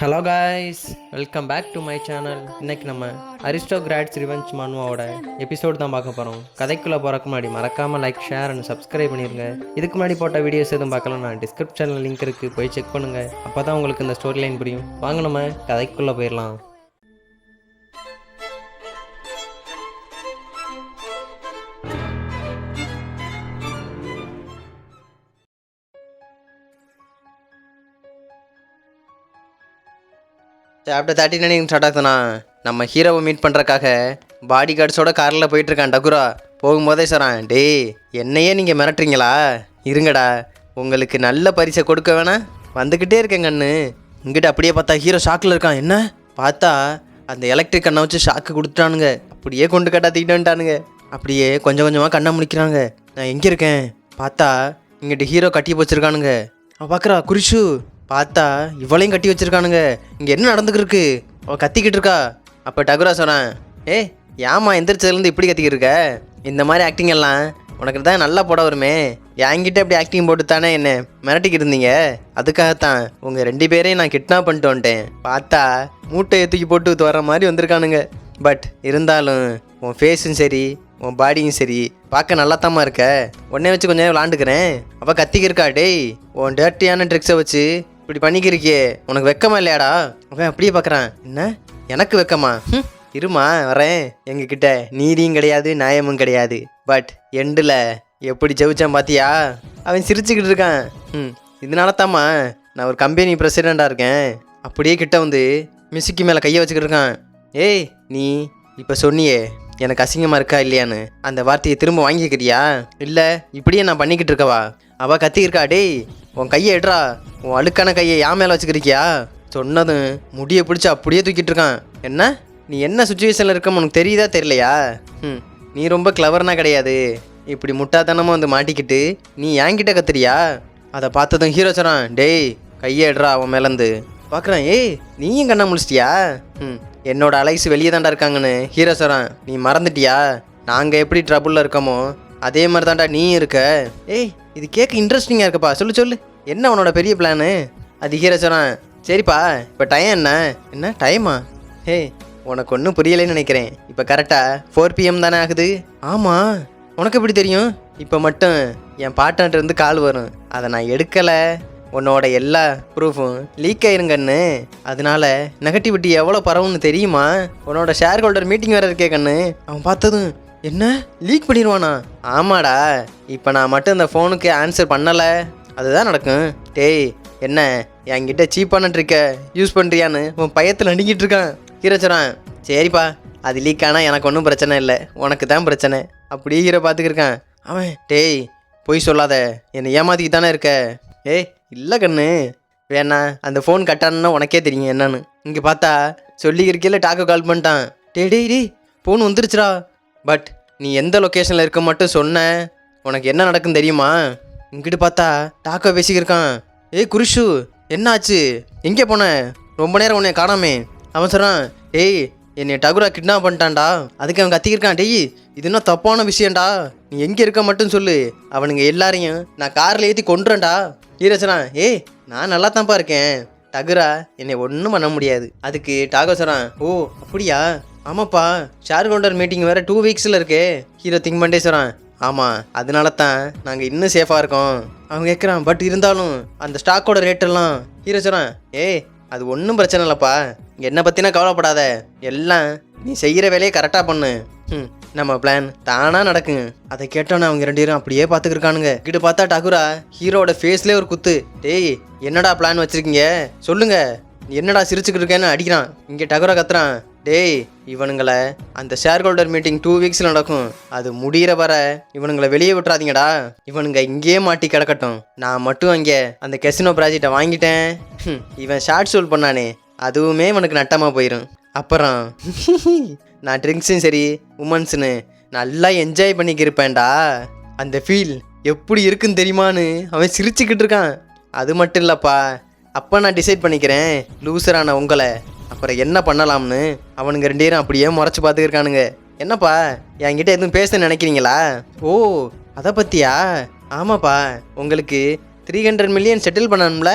Hello guys, welcome back to my channel. இன்றைக்கி நம்ம aristocrats revenge மனுவாவோட episode தான் பார்க்க போகிறோம். கதைக்குள்ளே போகிறக்கு முன்னாடி மறக்காமல் லைக், ஷேர் அண்ட் சப்ஸ்கிரைப் பண்ணிடுங்க. இதுக்கு முன்னாடி போட்ட வீடியோஸ் எதுவும் பார்க்கலாம், நான் டிஸ்கிரிப்ஷனில் லிங்க் இருக்குது, போய் செக் பண்ணுங்கள். அப்போ தான் உங்களுக்கு இந்த ஸ்டோரி லைன் புரியும். வாங்க நம்ம கதைக்குள்ளே போயிடலாம். சாப்டர் 39 ஸ்டார்ட் ஆகுதுண்ணா. நம்ம ஹீரோவை மீட் பண்ணுறக்காக பாடி கார்ட்ஸோட காரில் போயிட்டுருக்கான் டகுரா. போகும்போதே சொல்கிறான், டேய் என்னையே நீங்கள் மிரட்டுறீங்களா? இருங்கடா, உங்களுக்கு நல்ல பரிசை கொடுக்க வேணாம், வந்துக்கிட்டே இருக்கேன் கண்ணு. இங்கிட்ட அப்படியே பார்த்தா ஹீரோ ஷாக்கில் இருக்கான். என்ன பார்த்தா அந்த எலக்ட்ரிக் கண்ணை வச்சு ஷாக்கு கொடுத்துட்டானுங்க. அப்படியே கொண்டு கட்டாத்திக்கிட்டு வந்துட்டானுங்க. அப்படியே கொஞ்சம் கொஞ்சமாக கண்ணை முடிக்கிறாங்க. நான் எங்கே இருக்கேன் பார்த்தா இங்கிட்ட ஹீரோ கட்டி வச்சுருக்கானுங்க. அவள் பார்க்குறா குரிஷு, பார்த்தா இவளையும் கட்டி வச்சிருக்கானுங்க. இங்கே என்ன நடந்துக்கிருக்கு? அவள் கத்திக்கிட்டு இருக்கா. அப்போ டகுரா சொன்னான், ஏமா எந்திரிச்சதுலேருந்து இப்படி கத்திக்கிட்டு இருக்க? இந்த மாதிரி ஆக்டிங் எல்லாம் உனக்கு தான் நல்லா போட வருமே. என்கிட்ட இப்படி ஆக்டிங் போட்டு தானே என்ன மிரட்டிக்கிட்டு இருந்தீங்க. அதுக்காகத்தான் உங்கள் 2 பேரையும் நான் கிட்னாப் பண்ணிட்டு வந்துட்டேன். பார்த்தா மூட்டையை தூக்கி போட்டு வர மாதிரி வந்திருக்கானுங்க. பட் இருந்தாலும் உன் ஃபேஸும் சரி உன் பாடியும் சரி பார்க்க நல்லாத்தாம்மா இருக்க. உடனே வச்சு கொஞ்சம் விளாண்டுக்கிறேன். அவள் கத்திக்கிருக்கா, டேய் உன் டேர்ட்டியான ட்ரிக்ஸை வச்சு இப்படி பண்ணிக்கிருக்கியே, உனக்கு வெக்கமா இல்லையாடா? அவன் அப்படியே பார்க்குறான். என்ன எனக்கு வெக்கமா? இருமா வரேன். எங்ககிட்ட நீதியும் கிடையாது நியாயமும் கிடையாது. பட் எண்டில் எப்படி ஜெயிச்சான் பார்த்தியா? அவன் சிரிச்சுக்கிட்டு இருக்கான். இதனால தாம்மா நான் ஒரு கம்பெனி பிரசிடெண்ட்டாக இருக்கேன். அப்படியே கிட்ட வந்து மியூசிக்கு மேலே கையை வச்சுக்கிட்டு இருக்கான். ஏய் நீ இப்போ சொன்னியே எனக்கு அசிங்கமாக இருக்கா இல்லையான்னு, அந்த வார்த்தையை திரும்ப வாங்கிக்கிறியா இல்லை இப்படியே நான் பண்ணிக்கிட்டு இருக்கவா? அவள் கத்திக்கிருக்கா, டேய் உன் கையை எடுறா, உன் அழுக்கான கையை யா மேலே வச்சுக்கிறியா? சொன்னதும் முடியை பிடிச்சி அப்படியே தூக்கிட்டு இருக்கான். என்ன நீ என்ன சுச்சுவேஷனில் இருக்கன்னு உனக்கு தெரியுதா தெரியலையா? நீ ரொம்ப கிளவர்னா கிடையாது. இப்படி முட்டாத்தனமாக வந்து மாட்டிக்கிட்டு நீ என்கிட்ட கத்துறியா? அதை பார்த்ததும் ஹீரோ சொல்கிறான், டேய் கையை எடுறா அவன் மேலேருந்து. பார்க்குறான், ஏய் நீயும் கண்ணா முடிச்சிட்டியா? என்னோட அலைஸ் வெளியே தாண்டா இருக்காங்கன்னு ஹீரோ சொல்கிறான். நீ மறந்துட்டியா? நாங்கள் எப்படி ட்ரபுளில் இருக்கோமோ அதே மாதிரி தாண்டா நீ இருக்க. ஏய் இது கேட்க இன்ட்ரெஸ்டிங்காக இருக்கப்பா, சொல்லு என்ன உன்னோட பெரிய பிளானு? அது ஹீரோ சொல்கிறான். சரிப்பா இப்போ டைம் என்ன டைமா? உனக்கு ஒன்றும் புரியலைன்னு நினைக்கிறேன். இப்போ கரெக்டாக 4 PM தானே ஆகுது? ஆமாம், உனக்கு எப்படி தெரியும்? இப்போ மட்டும் என் பார்ட்னர்கிட்ட கால் வரும், அதை நான் எடுக்கலை, உன்னோட எல்லா ப்ரூஃபும் லீக் ஆயிருங்கன்னு. அதனால நெகட்டிவிட்டி எவ்வளோ பரவுன்னு தெரியுமா? உன்னோட ஷேர் ஹோல்டர் மீட்டிங் வேறு இருக்கே கண்ணு. அவன் பார்த்ததும், என்ன லீக் பண்ணிடுவானா? ஆமாடா, இப்போ நான் மட்டும் இந்த ஃபோனுக்கு ஆன்சர் பண்ணலை அதுதான் நடக்கும். டேய் என்ன என்கிட்ட சீப்பான ட்ரிக்கை யூஸ் பண்ணுறியான்னு உன் பயத்தில் நடிக்கிட்டு இருக்கான். ஹீரோ சொல்கிறான், சரிப்பா அது லீக் ஆனால் எனக்கு ஒன்றும் பிரச்சனை இல்லை, உனக்கு தான் பிரச்சனை. அப்படியே ஹீரோ பார்த்துக்கிருக்கான். அவன், டேய் பொய் சொல்லாத, என்னை ஏமாத்திக்கு தானே இருக்க. இல்லை கண்ணு வேணா, அந்த ஃபோன் கட்டானா உனக்கே தெரியும் என்னன்னு. இங்கே பார்த்தா சொல்லிக்கிறக்கையில் டாக்கோ கால் பண்ணிட்டான். டேய் ஃபோன் வந்துருச்சுடா. பட் நீ எந்த லொக்கேஷனில் இருக்க மட்டும் சொன்ன, உனக்கு என்ன நடக்குன்னு தெரியுமா? இங்கிட்டு பார்த்தா டாக்கோ பேசிக்கிருக்கான். குரிஷு என்னாச்சு, எங்கே போன? ரொம்ப நேரம் உன்னை காணாமே. அவன் சொல்கிறான், டேய் என்னை டகுரா கிட்னாப் பண்ணிட்டான்டா. அதுக்கு அவன் கத்திக்கிருக்கான். டேய் இது என்ன தப்பான விஷயம்டா, நீ எங்கே இருக்க மட்டும் சொல்லு, அவனுங்க எல்லாரையும் நான் காரில் ஏற்றி கொண்டுறேன்டா. ஹீரோசனா, நான் நல்லா தான்ப்பா இருக்கேன், டகுரா என்னை ஒன்றும் பண்ண முடியாது. அதுக்கு டாகோ சொல்கிறான், ஓ அப்படியா? ஆமாப்பா ஷேர் ஹோல்டர் மீட்டிங் வேறு 2 வீக்ஸில் இருக்கே. ஹீரோ திங்க் பண்ணிட்டே சொல்கிறான். ஆமாம் அதனால தான் நாங்கள் இன்னும் சேஃபாக இருக்கோம். அவன் கேட்குறான், பட் இருந்தாலும் அந்த ஸ்டாக்கோட ரேட்டெல்லாம். ஹீரோ சொல்கிறான், அது ஒன்றும் பிரச்சனை இல்லைப்பா, என்னை பற்றினா கவலைப்படாத, எல்லாம் நீ செய்கிற வேலையை கரெக்டாக பண்ணு, நம்ம பிளான் தானாக நடக்குங்க. அதை கேட்டோன்னே அவங்க 2 பேரும் அப்படியே பார்த்துக்கிருக்கானுங்க. கிட்ட பார்த்தா டகுரா ஹீரோட ஃபேஸ்லேயே ஒரு குத்து. டேய் என்னடா பிளான் வச்சுருக்கீங்க சொல்லுங்க, என்னடா சிரிச்சுக்கிட்டு இருக்கேன்னு அடிக்கிறான். இங்கே டகுரா கத்துறான், டேய் இவனுங்களை அந்த ஷேர் ஹோல்டர் மீட்டிங் 2 வீக்ஸில் நடக்கும், அது முடிகிற வர இவனுங்களை வெளியே விட்டுறாதீங்கடா, இவனுங்க இங்கேயே மாட்டி கிடக்கட்டும். நான் மட்டும் அங்கே அந்த கெசினோ ப்ராஜெக்டை வாங்கிட்டேன், இவன் ஷார்ட் சோல் பண்ணானே அதுவுமே இவனுக்கு நட்டமாக போயிடும். அப்புறம் நான் ட்ரிங்க்ஸும் சரி உமன்ஸுன்னு நல்லா என்ஜாய் பண்ணிக்கிருப்பேன்டா. அந்த ஃபீல் எப்படி இருக்குன்னு தெரியுமான்னு அவன் சிரிச்சுக்கிட்டு இருக்கான். அது மட்டும் இல்லைப்பா, அப்போ நான் டிசைட் பண்ணிக்கிறேன் லூசரான உங்களை அப்புறம் என்ன பண்ணலாம்னு. அவனுங்க 2 பேரும் அப்படியே முறைச்சி பார்த்துக்கிருக்கானுங்க. என்னப்பா என்கிட்ட எதுவும் பேச நினைக்கிறீங்களா? ஓ அதை பற்றியா? ஆமாப்பா உங்களுக்கு 300 மில்லியன் செட்டில் பண்ணணும்ல.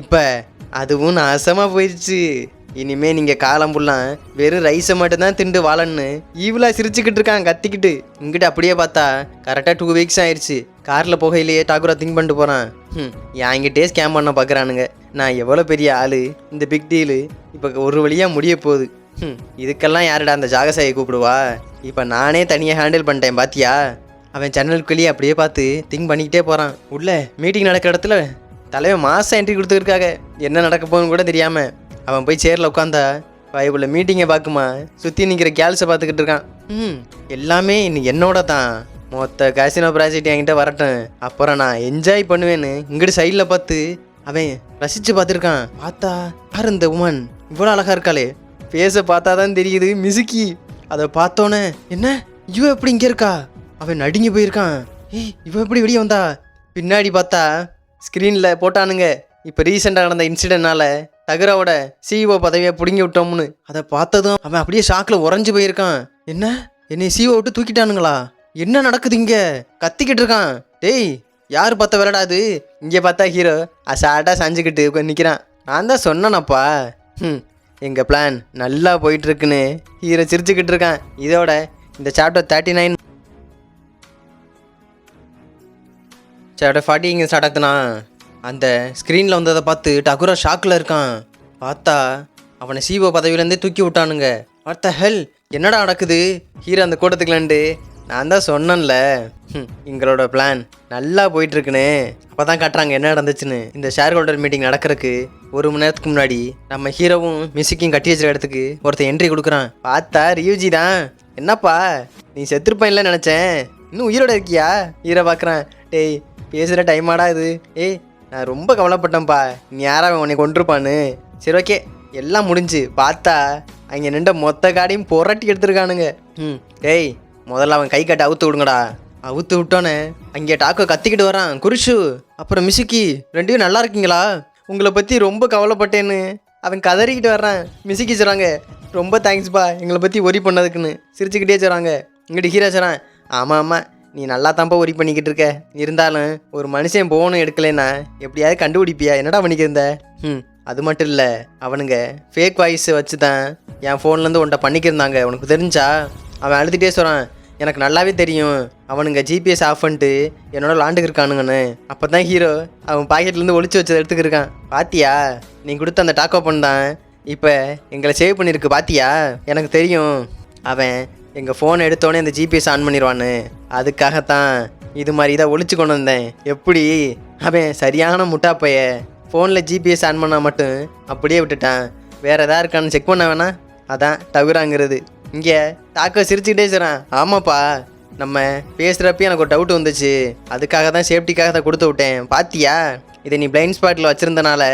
இப்போ அதுவும் நாசமாக போயிடுச்சு. இனிமே நீங்கள் காலம் ஃபுல்லாம் வெறும் ரைஸை மட்டும்தான் திண்டு வாழன்னு ஈவிலா சிரிச்சுக்கிட்டு இருக்கான் கத்திக்கிட்டு. இங்கிட்ட அப்படியே பார்த்தா கரெக்டாக 2 வீக்ஸ் ஆயிடுச்சு. காரில் போகையிலேயே டாக்குரா திங்க் பண்ணிட்டு போகிறான். என்கிட்டே ஸ்கேம் பண்ண பார்க்குறானுங்க. நான் எவ்வளோ பெரிய ஆள், இந்த பிக் டீலு இப்போ ஒரு வழியாக முடிய போகுது. இதுக்கெல்லாம் யாருடா அந்த ஜாகசாயை கூப்பிடுவா? இப்போ நானே தனியாக ஹேண்டில் பண்ணிட்டேன் பாத்தியா? அவன் ஜன்னலுக்குள்ளேயே அப்படியே பார்த்து திங்க் பண்ணிக்கிட்டே போகிறான். உள்ள மீட்டிங் நடக்கிற இடத்துல தலைவன் மாதம் என்ட்ரி கொடுத்துருக்காங்க. என்ன நடக்க போகுன்னு கூட தெரியாமல் அவன் போய் சேரில் உட்காந்தா பைபிள் மீட்டிங்கை பார்க்குமா சுற்றி நிற்கிற கேர்ள்ஸை பார்த்துக்கிட்டு இருக்கான். எல்லாமே இன்னைக்கு என்னோட தான். மொத்த காசினோ ப்ராஜெக்ட் என்கிட்ட வரட்டும், அப்புறம் நான் என்ஜாய் பண்ணுவேன்னு இங்கிட்டு சைடில் பார்த்து அவன் ரசித்து பார்த்துருக்கான். பார்த்தா யார் இந்த உமன் இவ்வளோ அழகாக இருக்காளே, ஃபேஸை பார்த்தா தான் தெரியுது மிசுக்கி. அதை பார்த்தோன்னே என்ன இவ எப்படி இங்கே இருக்கா? அவன் நடுங்கி போயிருக்கான். இவ எப்படி வெளியே வந்தா? பின்னாடி பார்த்தா ஸ்க்ரீனில் போட்டானுங்க இப்போ ரீசெண்டாக நடந்த இன்சிடென்ட்னால டகுராவோட சிஇஓ பதவியை பிடுங்கி விட்டோம்னு. அதை பார்த்ததும் அவன் அப்படியே ஷாக்கில் உறைஞ்சி போயிருக்கான். என்னை சிஇஓ விட்டு தூக்கிட்டானுங்களா? என்ன நடக்குது இங்கே? கத்திக்கிட்டு இருக்கான். டேய் யார் பார்த்த விளையாடாது? இங்கே பார்த்தா ஹீரோ அசாட்டாக சாஞ்சிக்கிட்டு நிற்கிறான். நான் தான் சொன்னேனப்பா எங்கள் பிளான் நல்லா போயிட்டுருக்குன்னு ஹீரோ சிரிச்சுக்கிட்டு இருக்கான். இதோட இந்த சாப்டர் 39 சாப்டர் 40 இங்கே ஸ்டார்ட் ஆகுதுண்ணா. அந்த ஸ்க்ரீனில் வந்ததை பார்த்து டகுரா ஷாக்கில் இருக்கான். பார்த்தா அவனை சிஓ பதவியிலேருந்தே தூக்கி விட்டானுங்க. வாட் த ஹெல், என்னடா நடக்குது? ஹீரோ அந்த கூட்டத்துக்குலான்ட்டு நான் தான் சொன்னேன்ல எங்களோட பிளான் நல்லா போயிட்டுருக்குன்னு. அப்போ தான் காட்டுறாங்க என்ன நடந்துச்சுன்னு. இந்த ஷேர் ஹோல்டர் மீட்டிங் நடக்கிறதுக்கு 1 மணி நேரத்துக்கு முன்னாடி நம்ம ஹீரோவும் மியூசிக்கையும் கட்டி வச்சுருக்க இடத்துக்கு ஒருத்தன் என்ட்ரி கொடுக்குறான். பார்த்தா ரியூஜி தான். என்னப்பா நீ செத்துருப்பேன்ல நினச்சேன், இன்னும் உயிரோட இருக்கியா? ஹீரோ பார்க்குறான். டேய் பேசுகிற டைமாடா இது? ஏய் நான் ரொம்ப கவலைப்பட்டேன்ப்பா, நீ யாராவது உன்னை கொண்டிருப்பான்னு. சரி ஓகே எல்லாம் முடிஞ்சு பார்த்தா அங்கே நின்ற மொத்த காடையும் புரட்டி எடுத்துருக்கானுங்க. டேய் முதல்ல அவன் கை காட்டி அவுத்து விடுங்கடா. அவுத்து விட்டோன்னே அங்கே டாக்கோ கத்திக்கிட்டு வரான். குருஷு அப்புறம் மிசுக்கி 2 பேரும் நல்லா இருக்கீங்களா? உங்களை பற்றி ரொம்ப கவலைப்பட்டேன்னு அவன் கதறிக்கிட்டு வர்றான். மிசுக்கி சொல்கிறாங்க ரொம்ப தேங்க்ஸ்ப்பா எங்களை பற்றி ஒரி பண்ணதுக்குன்னு சிரிச்சுக்கிட்டே சொல்கிறாங்க. இங்கிட்டு ஹீரோ சொல்கிறான். ஆமாம் நீ நல்லா தான்ப்பா ஒரி பண்ணிக்கிட்டு இருக்க, இருந்தாலும் ஒரு மனுஷன் போகணும் எடுக்கலைன்னா எப்படியாவது கண்டுபிடிப்பியா? என்னடா பண்ணிக்கிருந்த? அது மட்டும் இல்லை, அவனுங்க ஃபேக் வாய்ஸை வச்சு தான் என் ஃபோன்லேருந்து உன்ட்ட பண்ணிக்கிருந்தாங்க, உனக்கு தெரிஞ்சா? அவன் அழுதுகிட்டே சொல்கிறான். எனக்கு நல்லாவே தெரியும், அவனுங்க ஜிபிஎஸ் ஆஃப் பண்ணிட்டு என்னோட லாண்டுக்கு இருக்கானுங்கன்னு. அப்போ தான் ஹீரோ அவன் பாக்கெட்லேருந்து ஒளிச்சு வச்சதை எடுத்துக்கிருக்கான். பாத்தியா நீ கொடுத்த அந்த டாக் ஓப்பன் தான் இப்போ எங்களை சேவ் பண்ணியிருக்கு பாத்தியா? எனக்கு தெரியும் அவன் எங்கள் ஃபோனை எடுத்தோடனே இந்த ஜிபிஎஸ் ஆன் பண்ணிடுவான்னு. அதுக்காகத்தான் இது மாதிரி இதை ஒழிச்சு கொண்டு வந்தேன். எப்படி அவன் சரியான முட்டாப்பைய ஃபோனில் ஜிபிஎஸ் ஆன் பண்ணால் மட்டும் அப்படியே விட்டுட்டான். வேறு எதாவது இருக்கான்னு செக் பண்ண வேணா? அதான் டகுராங்கிறது. இங்கே டாக்கோ சிரிச்சுக்கிட்டே சொல்கிறான். ஆமாப்பா நம்ம பேசுகிறப்ப எனக்கு ஒரு டவுட் வந்துச்சு, அதுக்காக தான் சேஃப்டிக்காக தான் கொடுத்து விட்டேன். பாத்தியா இதை நீ பிளைண்ட் ஸ்பாட்டில் வச்சுருந்தனால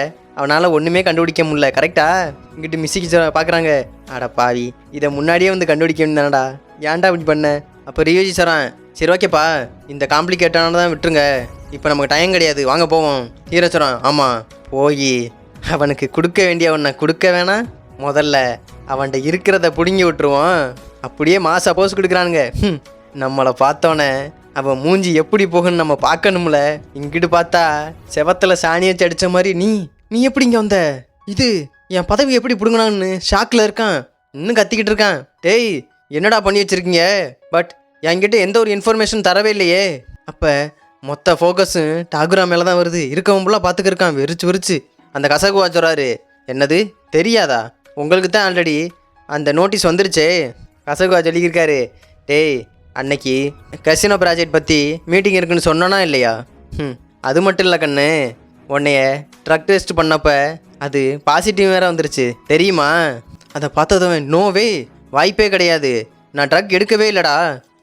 அவனால் ஒன்றுமே கண்டுபிடிக்க முடியல, கரெக்டா? இங்கிட்டு மிஸ்ஸிக்கு பார்க்குறாங்க. அடா பாவி, இதை முன்னாடியே வந்து கண்டுபிடிக்க வேண்டியதானடா, ஏன்டா இப்படி பண்ண? அப்போ ரியோஜி சொல்கிறான். சரி ஓகேப்பா இந்த காம்ப்ளிகேட்டானதான் தான் விட்டுருங்க, இப்போ நமக்கு டைம் கிடையாது, வாங்க போவோம். ஹீரோ சொல்கிறான். ஆமாம் போய் அவனுக்கு கொடுக்க வேண்டியவனை கொடுக்க வேணாம், முதல்ல அவன்கிட்ட இருக்கிறத பிடுங்கி விட்டுருவோம். அப்படியே மாசா போஸ் கொடுக்குறானுங்க. நம்மளை பார்த்தோன்னே அவன் மூஞ்சி எப்படி போகுன்னு நம்ம பார்க்கணும்ல. இங்கிட்டு பார்த்தா செவத்தில் சாணி வச்சு அடித்த மாதிரி நீ எப்படி இங்கே வந்த? இது என் பதவி எப்படி பிடுங்கினான்னு ஷாக்கில் இருக்கான். இன்னும் கத்திக்கிட்டு இருக்கான். டேய் என்னடா பண்ணி வச்சுருக்கீங்க? பட் என்கிட்ட எந்த ஒரு இன்ஃபர்மேஷன் தரவே இல்லையே. அப்போ மொத்த ஃபோக்கஸும் டாகுரா மேலே தான் வருது. இருக்கவங்களாம் பார்த்துக்கிருக்கான் வெறிச்சு. அந்த கசகுவா சொல்கிறாரு. என்னது தெரியாதா உங்களுக்கு? தான் ஆல்ரெடி அந்த நோட்டீஸ் வந்துருச்சே. கசகுவா சொல்லியிருக்காரு. டேய் அன்னைக்கு கசினோ ப்ராஜெக்ட் பற்றி மீட்டிங் இருக்குன்னு சொன்னானா இல்லையா? அது மட்டும் இல்லை கண்ணு, உன்னைய ட்ரக் டெஸ்ட் பண்ணப்போ அது பாசிட்டிவ் வேறு வந்துருச்சு தெரியுமா? அதை பார்த்ததும் நோவே வாய்ப்பே கிடையாது, நான் ட்ரக் எடுக்கவே இல்லைடா.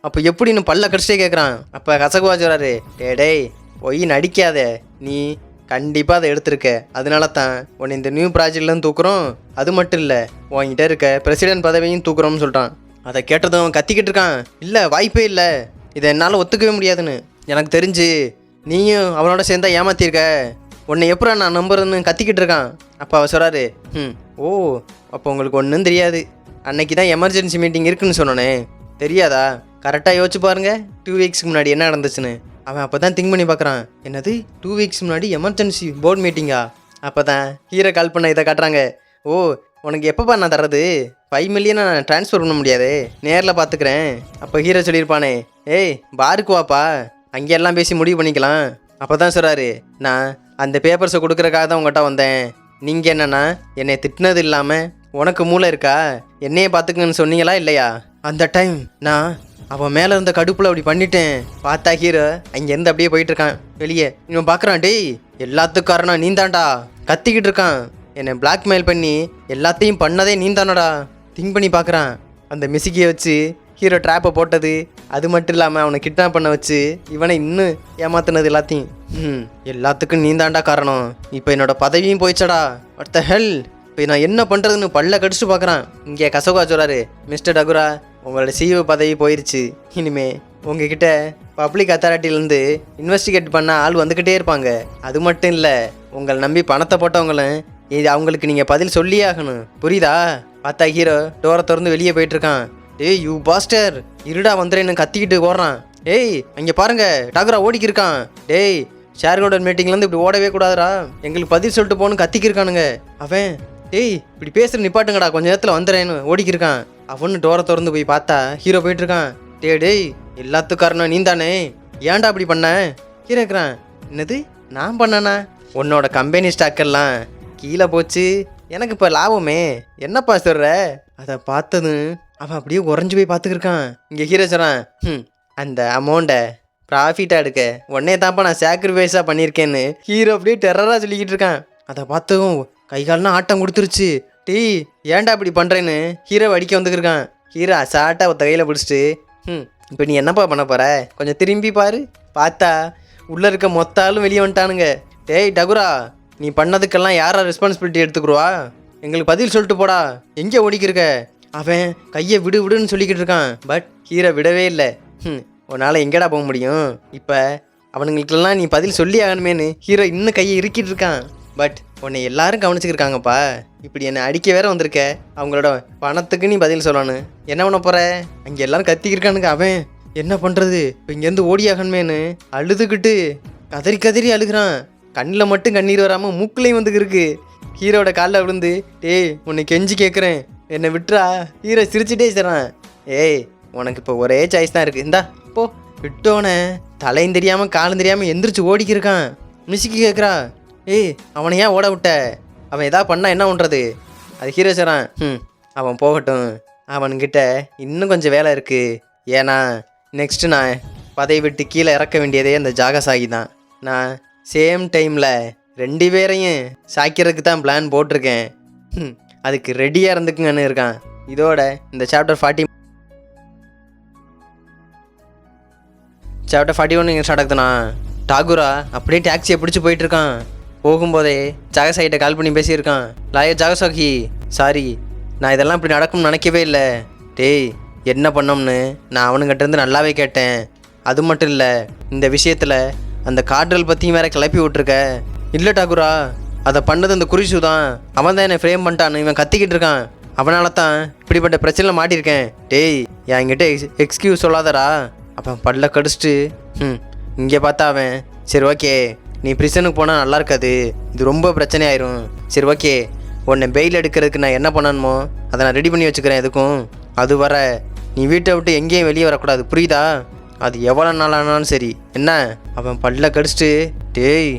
அப்போ எப்படின்னு பல்ல கடிச்சிட்டே கேட்குறான். அப்போ கசகுவா சொல்கிறாரு. டேய் போய் நடிக்காத, நீ கண்டிப்பாக அதை எடுத்திருக்க, அதனால தான் உன்னை இந்த நியூ ப்ராஜெக்ட்லேருந்து தூக்குறோம். அது மட்டும் இல்லை உன்கிட்ட இருக்க பிரசிடென்ட் பதவியும் தூக்குறோம்னு சொல்லிட்டான். அதை கேட்டதும் அவன் கத்திக்கிட்டு இருக்கான். இல்லை வாய்ப்பே இல்லை, இதை என்னால் ஒத்துக்கவே முடியாதுன்னு. எனக்கு தெரிஞ்சு நீயும் அவனோட சேர்ந்தா ஏமாத்திருக்க, உன்னை எப்படா நான் நம்புறேன்னு கத்திக்கிட்டு இருக்கான். அப்போ அவர் சொல்கிறாரு. ஓ அப்போ உங்களுக்கு ஒன்றும் தெரியாது, அன்னைக்கு தான் எமர்ஜென்சி மீட்டிங் இருக்குன்னு சொன்னோன்னே, தெரியாதா? கரெக்டாக யோசிச்சு பாருங்கள் 2 வீக்ஸ்க்கு முன்னாடி என்ன நடந்துச்சுன்னு. அவன் அப்போ தான் திங்க் பண்ணி பார்க்குறான். என்னது 2 வீக்ஸ் முன்னாடி எமர்ஜென்சி போர்ட் மீட்டிங்கா? அப்போ தான் ஹீரோ கால் பண்ண இதை காட்டுறாங்க. ஓ, உனக்கு எப்போப்பா நான் தர்றது? 5 மில்லியன் நான் ட்ரான்ஸ்ஃபர் பண்ண முடியாது, நேரில் பார்த்துக்கிறேன். அப்போ ஹீரோ சொல்லியிருப்பானே, ஏய் பாருக்கு வாப்பா, அங்கெல்லாம் பேசி முடிவு பண்ணிக்கலாம். அப்போ தான் சொல்கிறாரு, நான் அந்த பேப்பர்ஸை கொடுக்குறக்காக தான் உங்கள்கிட்ட வந்தேன். நீங்கள் என்னென்னா என்னை திட்டினது இல்லாமல் உனக்கு மூளை இருக்கா, என்னையே பார்த்துக்குன்னு சொன்னீங்களா இல்லையா? அந்த டைம் நான் அவன் மேலே இருந்த கடுப்பில் அப்படி பண்ணிட்டேன். பார்த்தா ஹீரோ அங்கேருந்து அப்படியே போயிட்டுருக்கான் வெளியே. இவன் பார்க்குறான், டேய் எல்லாத்துக்கும் காரணம் நீந்தாண்டா, கத்திக்கிட்டு இருக்கான். என்னை பிளாக்மெயில் பண்ணி எல்லாத்தையும் பண்ணதே நீந்தானடா. திங்க் பண்ணி பார்க்குறான், அந்த மிசிக்கியை வச்சு ஹீரோ ட்ராப்பை போட்டது, அது மட்டும் இல்லாமல் அவனை கிட்னாப் பண்ண வச்சு இவனை இன்னும் ஏமாத்தினது எல்லாத்தையும். எல்லாத்துக்கும் நீந்தாண்டா காரணம். இப்போ என்னோட பதவியும் போயிச்சடா. வாட் த ஹெல், இப்போ நான் என்ன பண்ணுறதுன்னு பல்ல கடிச்சு பார்க்குறான். இங்கே கசோகா சொல்கிறாரு, மிஸ்டர் டகுரா உங்களோட சிஇஓ பதவி போயிடுச்சு. இனிமே உங்ககிட்ட பப்ளிக் அத்தாரிட்டிலேருந்து இன்வெஸ்டிகேட் பண்ண ஆள் வந்துக்கிட்டே இருப்பாங்க. அது மட்டும் இல்லை, உங்களை நம்பி பணத்தை போட்டவங்களும் இது அவங்களுக்கு நீங்கள் பதில் சொல்லியே ஆகணும், புரியுதா? பார்த்தா ஹீரோ டோரை திறந்து வெளியே போயிட்டுருக்கான். டேய் யூ பாஸ்டர், இருடா வந்துடுன்னு கத்திக்கிட்டு ஓடுறான். டேய் அங்கே பாருங்க, டாகுரா ஓடிக்கிருக்கான். டேய் ஷேர் ஹோல்டர் மீட்டிங்லேருந்து இப்படி ஓடவே கூடாதுடா, எங்களுக்கு பதில் சொல்லிட்டு போகணுன்னு கத்திக்கிருக்கானுங்க. அவன் டேய் இப்படி பேசுகிற நிப்பாட்டுங்கடா, கொஞ்சம் நேரத்தில் வந்துடுறேன்னு ஓடிக்கிருக்கான். அவனு டோரை திறந்து போய் பார்த்தா ஹீரோ போயிட்டுருக்கான். டேய் எல்லாத்துக்கும் காரணம் நீ தானே, ஏன்டா அப்படி பண்ண? ஹீரோ இருக்கிறான், என்னது நான் பண்ணனா? உன்னோட கம்பெனி ஸ்டாக்கெல்லாம் கீழே போச்சு, எனக்கு இப்போ லாபமே, என்னப்பா சொல்கிற? அதை பார்த்ததும் அவன் அப்படியே உறைஞ்சி போய் பார்த்துக்கிருக்கான். இங்கே ஹீரோ சொல்கிறான், அந்த அமௌண்ட்டை ப்ராஃபிட்டாக எடுக்க உடனே தான்ப்பா நான் சாக்ரிஃபைஸாக பண்ணியிருக்கேன்னு ஹீரோ அப்படியே டெரராக சொல்லிக்கிட்டு இருக்கான். அதை பார்த்ததும் கைகால்னா ஆட்டம் கொடுத்துருச்சு. டேய் ஏன்டா இப்படி பண்ணுறேன்னு ஹீரோ அடிக்க வந்துக்கிருக்கான். ஹீரோ அசாட்டாக ஒருத்த கையில் பிடிச்சிட்டு, இப்போ நீ என்னப்பா பண்ண போகிற, கொஞ்சம் திரும்பி பாரு. பார்த்தா உள்ளே இருக்க மொத்த ஆளும் வெளியே வந்துட்டானுங்க. டேய் டகுரா, நீ பண்ணதுக்கெல்லாம் யாரா ரெஸ்பான்சிபிலிட்டி எடுத்துக்குருவா? எங்களுக்கு பதில் சொல்லிட்டு போடா, எங்கே ஓடிக்கிருக்க? அவன் கையை விடு விடுன்னு சொல்லிக்கிட்டு இருக்கான். பட் ஹீரோ விடவே இல்லை. உன்னால் எங்கேடா போக முடியும்? இப்போ அவனுங்களுக்கெல்லாம் நீ பதில் சொல்லி ஆகணுமேனு ஹீரோ இன்னும் கையை இறுக்கிட்டு இருக்கான். பட் உன்னை எல்லாரும் கவனிச்சுக்கிருக்காங்கப்பா, இப்படி என்னை அடிக்க வேற வந்திருக்க, அவங்களோட பணத்துக்கு நீ பதில் சொல்லணும், என்ன பண்ண போகிற? அங்கே எல்லாரும் கத்திக்கிருக்கானுங்க. அவன் என்ன பண்ணுறது, இப்போ இங்கேருந்து ஓடியாகணுமேனு அழுதுகிட்டு கதறி கதறி அழுகிறான். கண்ணில் மட்டும் கண்ணீர் வராமல் மூக்குலையும் வந்துக்கிருக்கு. ஹீரோட காலில் விழுந்து, டேய் உன்னை கெஞ்சி கேட்குறேன், என்னை விட்டுறா. ஹீரோ சிரிச்சுட்டே சொல்கிறான், ஏய் உனக்கு இப்போ ஒரே சாய்ஸ் தான் இருக்குது, இந்தா போ. விட்டோன்னே தலையும் தெரியாமல் காலும் தெரியாமல் எந்திரிச்சு ஓடிக்கிருக்கான். மிசிக்கி கேட்குறா, ஏய் அவனை ஏன் ஓட விட்ட, அவன் எதா பண்ணால் என்ன பண்ணுறது? அது ஹீரோ சொல்கிறான், அவன் போகட்டும், அவன்கிட்ட இன்னும் கொஞ்சம் வேலை இருக்குது. ஏன்னா நெக்ஸ்ட்டு நான் பதவி விட்டு கீழே இறக்க வேண்டியதே அந்த ஜாகசாகி தான். நான் சேம் டைமில் 2 பேரையும் சாய்க்கிறதுக்கு தான் பிளான் போட்டிருக்கேன். அதுக்கு ரெடியாக இருந்துக்குங்கன்னு இருக்கான். இதோட இந்த சாப்டர் 41 இங்கே ஸ்டார்ட் ஆகுதுண்ணா. டாகுரா அப்படியே டாக்ஸியை பிடிச்சி போயிட்டுருக்கான். போகும்போதே ஜாகசாகிட்ட கால் பண்ணி பேசியிருக்கான். லாயர் ஜாகசாகி, சாரி, நான் இதெல்லாம் இப்படி நடக்கும்னு நினைக்கவே இல்லை. டேய் என்ன பண்ணோம்னு நான் அவனுங்கிட்டேருந்து நல்லாவே கேட்டேன். அது மட்டும் இல்லை, இந்த விஷயத்தில் அந்த கார்டல் பற்றியும் வேற கிளப்பி விட்ருக்க. இல்லை டாகுரா, அதை பண்ணது அந்த குறிஷு தான், அவன் தான் என்னை ஃப்ரேம் பண்ணிட்டான்னு இவன் கத்திக்கிட்டு இருக்கான். அவனால தான் இப்படிப்பட்ட பிரச்சனையில் மாட்டியிருக்கேன். டேய் என்கிட்ட எக்ஸ்கியூஸ் சொல்லாதடா. அப்போ பல்ல கடிச்சிட்டு இங்கே பார்த்தா அவன், சரி ஓகே நீ பிரிசனுக்கு போனால் நல்லா இருக்காது, இது ரொம்ப பிரச்சனை ஆயிரும். சரி ஓகே, உன்னை பெயில் எடுக்கிறதுக்கு நான் என்ன பண்ணணுமோ அதை நான் ரெடி பண்ணி வச்சுக்கிறேன். எதுக்கும் அது வர நீ வீட்டை விட்டு எங்கேயும் வெளியே வரக்கூடாது, புரியுதா? அது எவ்வளோ நாள் ஆனாலும் சரி. என்ன? அவன் பல்ல கடிச்சிட்டு, டேய்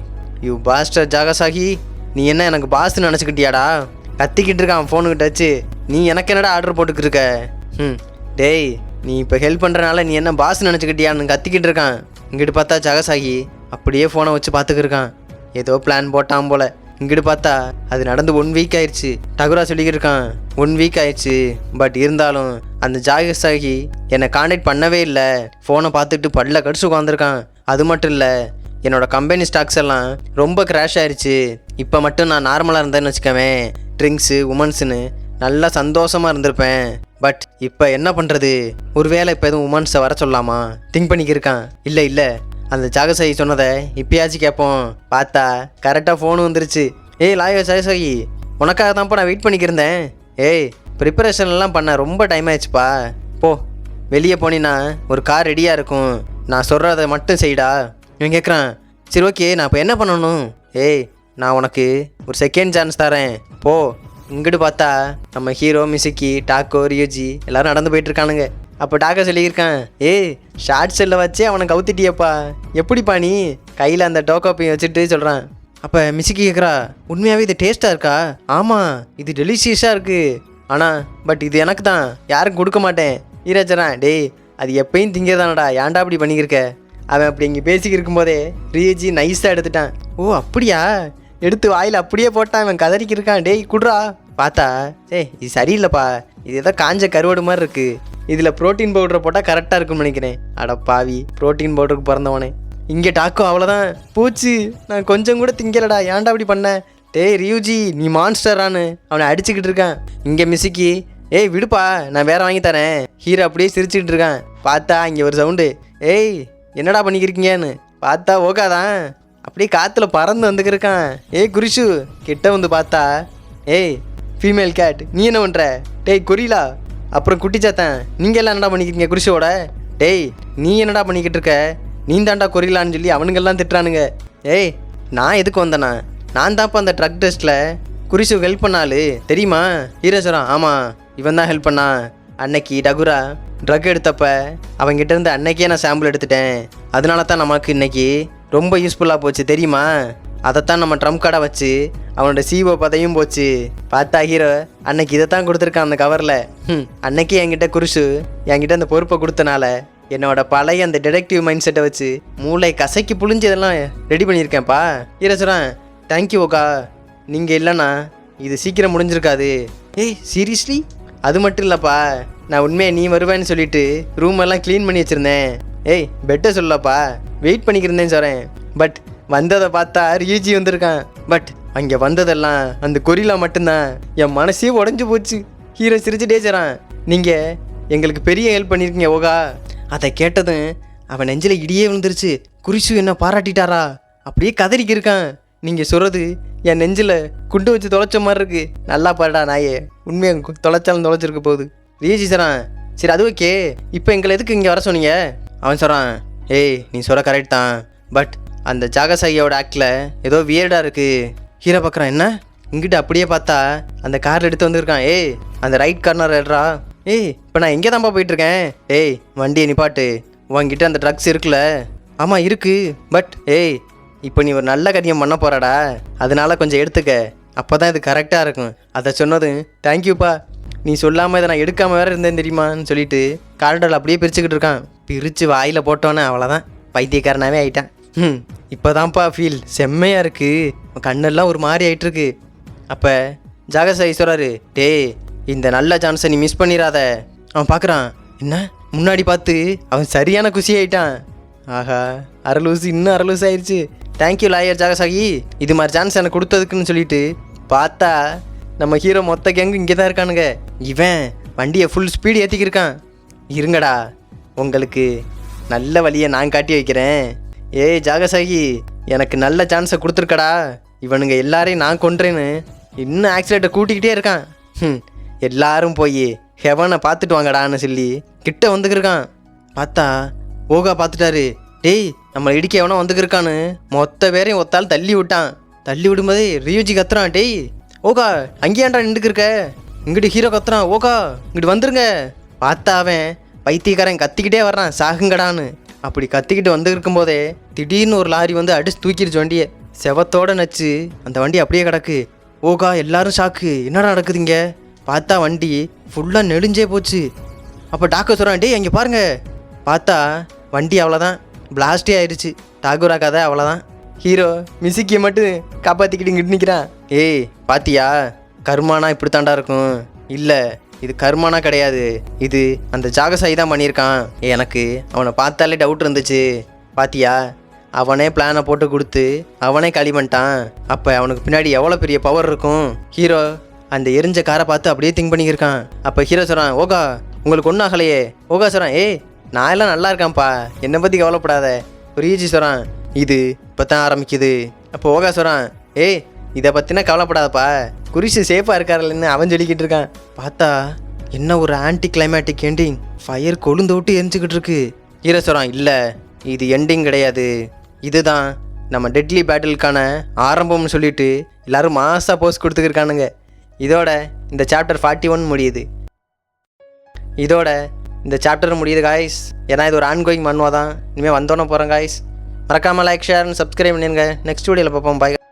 யூ பாஸ்டர் ஜாகசாகி, நீ என்ன எனக்கு பாஸ்ன்னு நினச்சிக்கிட்டியாடா? கத்திக்கிட்டு இருக்கான் ஃபோனுக்கிட்ட வச்சு. நீ எனக்கு என்னடா ஆர்டர் போட்டுக்கிட்டு இருக்க? டேய் நீ இப்போ ஹெல்ப் பண்ணுறனால நீ என்ன பாஸ்ன்னு நினச்சிக்கிட்டியான்னு கத்திக்கிட்டு இருக்கான். இங்கிட்டு பார்த்தா ஜாகசாகி அப்படியே ஃபோனை வச்சு பார்த்துக்கிருக்கான். ஏதோ பிளான் போட்டான் போல். இங்கிட்டு பார்த்தா அது நடந்து 1 வீக் ஆயிடுச்சு. டகுரா சொல்லிக்கிட்டு இருக்கான், 1 வீக் ஆயிடுச்சு. பட் இருந்தாலும் அந்த ஜாகசாகி என்னை கான்டாக்ட் பண்ணவே இல்லை. ஃபோனை பார்த்துட்டு பல்ல கடிச்சு உட்காந்துருக்கான். அது மட்டும் இல்லை, என்னோடய கம்பெனி ஸ்டாக்ஸ் எல்லாம் ரொம்ப கிராஷ் ஆயிடுச்சு. இப்போ மட்டும் நான் நார்மலாக இருந்தேன்னு வச்சுக்கவேன், ட்ரிங்க்ஸு உமன்ஸுன்னு நல்லா சந்தோஷமாக இருந்திருப்பேன். பட் இப்போ என்ன பண்ணுறது? ஒருவேளை இப்போ எதுவும் உமன்ஸை வர சொல்லாமா திங்க் பண்ணிக்கிருக்கான். இல்லை அந்த ஜாகசாகி சொன்னதை இப்பயாச்சும் கேட்போம். பார்த்தா கரெக்டாக ஃபோனு வந்துருச்சு. ஏய் லாயர் ஜாகசாகி, உனக்காக தான்ப்பா நான் வெயிட் பண்ணிக்கிருந்தேன். ஏய் ப்ரிப்பரேஷன்லாம் பண்ண ரொம்ப டைம் ஆயிடுச்சுப்பா. போ, வெளியே போனீன்னா ஒரு கார் ரெடியாக இருக்கும், நான் சொல்கிறத மட்டும் செய்டா. இவன் கேட்குறான், சரி ஓகே நான் இப்போ என்ன பண்ணணும்? ஏய் நான் உனக்கு ஒரு செகண்ட் சான்ஸ் தரேன் போ. இங்கிட்டு பார்த்தா நம்ம ஹீரோ, மிசுக்கி, டாக்கோ, ரியோஜி எல்லாரும் நடந்து போயிட்டு இருக்கானுங்க. அப்போ டாக்கோ சொல்லியிருக்கான், ஏய் ஷார்ட் செல்லை வச்சு அவனை கவுத்திட்டியப்பா, எப்படிப்பா நீ கையில் அந்த டோக்கோப்பையும் வச்சுட்டு சொல்கிறான். அப்போ மிசுக்கி கேட்குறா, உண்மையாகவே இது டேஸ்ட்டாக இருக்கா? ஆமாம், இது டெலிஷியஸாக இருக்குது. ஆனால் பட் இது எனக்கு தான், யாருக்கும் கொடுக்க மாட்டேன். ஈராச்சரான், டேய் அது எப்பயும் திங்கதானடா, ஏன்டா அப்படி பண்ணிக்கிருக்க? அவன் அப்படி இங்கே பேசிக்கிட்டு இருக்கும்போதே ரியோஜி நைஸாக எடுத்துட்டான். ஓ அப்படியா? எடுத்து வாயில் அப்படியே போட்டான். அவன் கதறிக்கி இருக்கான். டேய் குட்ரா. பார்த்தா இது சரியில்லைப்பா, இது ஏதோ காஞ்ச கருவாடு மாதிரி இருக்குது, இதில் ப்ரோட்டீன் பவுடரை போட்டால் கரெக்டாக இருக்குன்னு நினைக்கிறேன். அட பாவி, ப்ரோட்டீன் பவுடருக்கு பிறந்தவனே. இங்கே டாக்கோ அவ்வளோதான் போச்சு, நான் கொஞ்சம் கூட திங்கலடா, ஏன்டா அப்படி பண்ணேன்? டேய் ரியூஜி நீ மான்ஸ்டரானு அவனை அடிச்சுக்கிட்டு இருக்கான். இங்கே மிசுக்கி, ஏய் விடுப்பா நான் வேற வாங்கி தரேன். ஹீரோ அப்படியே சிரிச்சுக்கிட்டு இருக்கான். பார்த்தா இங்கே ஒரு சவுண்டு, ஏய் என்னடா பண்ணிக்கிருக்கீங்கன்னு பார்த்தா ஓகாதான் அப்படியே காற்றுல பறந்து வந்துக்கிருக்கான். ஏய் குரிஷு கிட்ட வந்து பார்த்தா, ஏய் ஃபீமேல் கேட் நீ என்ன பண்ணுற? டேய் கொரிலா அப்புறம் குட்டிச்சாத்தன் நீங்கள் எல்லாம் என்னடா பண்ணிக்கிறீங்க குரிஷோட? டேய் நீ என்னடா பண்ணிக்கிட்டு இருக்க? நீ தாண்டா கொரிலான்னு சொல்லி அவனுங்கெல்லாம் திட்டுறானுங்க. ஏய் நான் எதுக்கு வந்தேண்ணா? நான் தான்ப்பா அந்த ட்ரக் டெஸ்ட்டில் குரிஷு ஹெல்ப் பண்ணாலு தெரியுமா? ஹீரோசரம், ஆமாம் இவன் தான் ஹெல்ப் பண்ணான். அன்னைக்கு டகுரா ட்ரக் எடுத்தப்ப அவங்ககிட்ட இருந்து அன்னைக்கே நான் சாம்பிள் எடுத்துட்டேன். அதனால தான் நமக்கு இன்னைக்கு ரொம்ப யூஸ்ஃபுல்லாக போச்சு தெரியுமா? அதைத்தான் நம்ம ட்ரம் கார்டை வச்சு அவனோட சிஓ பதவியும் போச்சு. பார்த்தா ஹீரோ அன்னைக்கு இதை தான் கொடுத்துருக்கான் அந்த கவரில். அன்னைக்கு என்கிட்ட குரிஷு என்கிட்ட அந்த பொறுப்பை கொடுத்தனால என்னோட பழைய அந்த டிடெக்டிவ் மைண்ட் செட்டை வச்சு மூளை கசக்கி புழிஞ்சு இதெல்லாம் ரெடி பண்ணியிருக்கேன்ப்பா. ஹீரோ சொல்கிறான், தேங்க்யூ ஓகா, நீங்கள் இல்லைண்ணா இது சீக்கிரம் முடிஞ்சிருக்காது. ஏய் சீரியஸ்லி? அது மட்டும் இல்லைப்பா, நான் உண்மையாக நீ வருவேன்னு சொல்லிட்டு ரூம் எல்லாம் க்ளீன் பண்ணி வச்சுருந்தேன். ஏய் பெட்டை சொல்லப்பா, வெயிட் பண்ணிக்கிறேன்னு சொல்கிறேன். பட் வந்ததை பார்த்தா ரியூஜி வந்திருக்கான். பட் அங்கே வந்ததெல்லாம் அந்த கொரிலா மட்டும்தான். என் மனசே உடஞ்சி போச்சு. ஹீரோ சிரிச்சுட்டே சொல்கிறான், நீங்கள் எங்களுக்கு பெரிய ஹெல்ப் பண்ணியிருக்கீங்க ஓகா. அதை கேட்டதும் அவன் நெஞ்சில் இடியே விழுந்துருச்சு. குரிஷு என்ன பாராட்டிட்டாரா? அப்படியே கதறிக்கி இருக்கான். நீங்கள் சொல்கிறது என் நெஞ்சில் குண்டு வச்சு தொலைச்ச மாதிரி இருக்கு. நல்லா பாருடா நாயே, உண்மையாக தொலைச்சாலும் தொலைச்சிருக்க போகுது. ரியோஜி சொல்கிறான், சரி அது ஓகே, இப்போ எங்களை எதுக்கு இங்கே வர சொன்னீங்க? அவன் சொல்கிறான், ஏய் நீ சொல்கிற கரெக்ட் தான், பட் அந்த ஜாகசாகியோட ஆக்டில் ஏதோ வியர்டாக இருக்குது. ஹீரோ பார்க்குறான், என்ன? இங்கிட்ட அப்படியே பார்த்தா அந்த காரில் எடுத்து வந்திருக்கான். ஏய் அந்த ரைட் கார்னர் எடுறா. ஏய் இப்போ நான் எங்கே தான்ப்பா போயிட்டுருக்கேன்? ஏய் வண்டியை நிப்பாட்டு, உன்கிட்ட அந்த ட்ரக்ஸ் இருக்குல்ல? ஆமாம் இருக்குது, பட் ஏய் இப்போ நீ ஒரு நல்ல காரியம் பண்ண போகிறாடா, அதனால கொஞ்சம் எடுத்துக்க, அப்போ தான் இது கரெக்டாக இருக்கும். அதை சொன்னதும் தேங்க்யூப்பா, நீ சொல்லாமல் இதை நான் எடுக்காமல் வேறு இருந்தேன் தெரியுமான்னு சொல்லிட்டு கார்டல் அப்படியே பிரிச்சுக்கிட்டு இருக்கான். பிரித்து வாயில் போட்டோன்னே அவ்வளோதான், பைத்தியக்காரனாகவே ஆகிட்டான். இப்போ தான்ப்பா ஃபீல் செம்மையாக இருக்குது, கண்ணெல்லாம் ஒரு மாதிரி ஆகிட்டுருக்கு. அப்போ ஜாகசாயி சொல்கிறாரு, டேய் இந்த நல்ல சான்ஸை நீ மிஸ் பண்ணிடாத. அவன் பார்க்குறான், என்ன முன்னாடி பார்த்து அவன் சரியான குஷி ஆகிட்டான். ஆஹா அரலூசு இன்னும் அரலூஸ் ஆயிடுச்சு. தேங்க்யூ லாயர் ஜாகசாகி, இது மாதிரி சான்ஸ் எனக்கு கொடுத்ததுக்குன்னு சொல்லிட்டு பார்த்தா நம்ம ஹீரோ மொத்த கேங்கு இங்கே தான் இருக்கானுங்க. இவன் வண்டியை ஃபுல் ஸ்பீடு ஏற்றிக்கிருக்கான். இருங்கடா உங்களுக்கு நல்ல வழியை நான் காட்டி வைக்கிறேன். ஏய் ஜாகசாகி எனக்கு நல்ல சான்ஸை கொடுத்துருக்கடா, இவனுங்க எல்லாரையும் நான் கொன்றேன்னு இன்னும் ஆக்சிடெண்ட்டை கூட்டிக்கிட்டே இருக்கான். எல்லாரும் போய் ஹெவனை பார்த்துட்டு வாங்கடான்னு சொல்லி கிட்ட வந்துக்கிருக்கான். பார்த்தா ஓகா பார்த்துட்டாரு. டேய் நம்மளை இடிக்க எவனோ வந்துக்கிருக்கான்னு மொத்த பேரையும் ஒத்தால் தள்ளி விட்டான். தள்ளி விடும்போதே ரியூஜி கத்துறான், டேய் ஓகா அங்கேயாண்டா நின்றுக்கிருக்க? இங்கிட்டு ஹீரோ கத்துறான், ஓகா இங்கிட்டு வந்துருங்க. பார்த்தா அவன் பைத்தியக்காரன் கத்திக்கிட்டே வர்றான், சாகுங்கடான்னு. அப்படி கத்திக்கிட்டு வந்து இருக்கும்போதே திடீர்னு ஒரு லாரி வந்து அடிச்சு தூக்கிடுச்சு வண்டியை. செவத்தோடு நச்சு அந்த வண்டி அப்படியே கிடக்கு. ஓகா எல்லாரும் ஷாக்கு, என்னடா நடக்குதுங்க? பார்த்தா வண்டி ஃபுல்லாக நெடுஞ்சே போச்சு. அப்போ டாக்கோ சொல்கிறான், டேய் அங்கே பாருங்க. பார்த்தா வண்டி அவ்வளோதான், பிளாஸ்டே ஆயிடுச்சு. டாகுரா கதை அவ்வளோதான். ஹீரோ மிசுக்கியை மட்டும் காப்பாற்றிக்கிட்டு இங்கிட்டு நிற்கிறான். ஏய் பாத்தியா, கர்மானா இப்படி தாண்டா இருக்கும். இல்லை இது கர்மானா கிடையாது, இது அந்த ஜாகசாயி தான் பண்ணியிருக்கான். எனக்கு அவனை பார்த்தாலே டவுட் இருந்துச்சு. பாத்தியா அவனே பிளானை போட்டு கொடுத்து அவனே களி பண்ணிட்டான். அப்போ அவனுக்கு பின்னாடி எவ்வளோ பெரிய பவர் இருக்கும். ஹீரோ அந்த எரிஞ்ச காரை பார்த்து அப்படியே திங்க் பண்ணிக்கிருக்கான். அப்போ ஹீரோ சொல்கிறான், ஓகா உங்களுக்கு ஒன்றும் ஆகலையே? ஓகா சொல்கிறான், ஏய் நான் எல்லாம் நல்லா இருக்கான்ப்பா, என்னை பற்றி கவலைப்படாத. ரியூஜி சொல்கிறான், இது இப்போ தான் ஆரம்பிக்குது. அப்போ ஓகா சொல்கிறான், ஏய் இதை பற்றினா கவலைப்படாதப்பா, குரிஷு சேஃபாக இருக்காருல்லன்னு அவன் சொல்லிக்கிட்டு இருக்கான். பார்த்தா என்ன ஒரு ஆன்டி கிளைமேட்டிக் எண்டிங், ஃபயர் கொழுந்து விட்டு எரிஞ்சிக்கிட்டு இருக்கு. ஹீரோ சொல்கிறான், இல்லை இது எண்டிங் கிடையாது, இதுதான் நம்ம டெட்லி பேட்டிலுக்கான ஆரம்பம்னு சொல்லிட்டு எல்லோரும் மாசாக போஸ்ட் கொடுத்துக்கிருக்கானுங்க. இதோட இந்த சாப்டர் 41 முடியுது. இதோட இந்த சாப்டர் முடியுது காய்ஸ். ஏன்னா இது ஒரு ஆன்கோயிங் மன்வா தான். இனிமேல் வந்தோன்னே போகிறேன் காய்ஸ். மறக்காமல் லைக் ஷேர் அண்ட் சப்ஸ்கிரைப் பண்ணிடுங்க. நெக்ஸ்ட் வீடியோவில் பார்ப்போம். பாய்.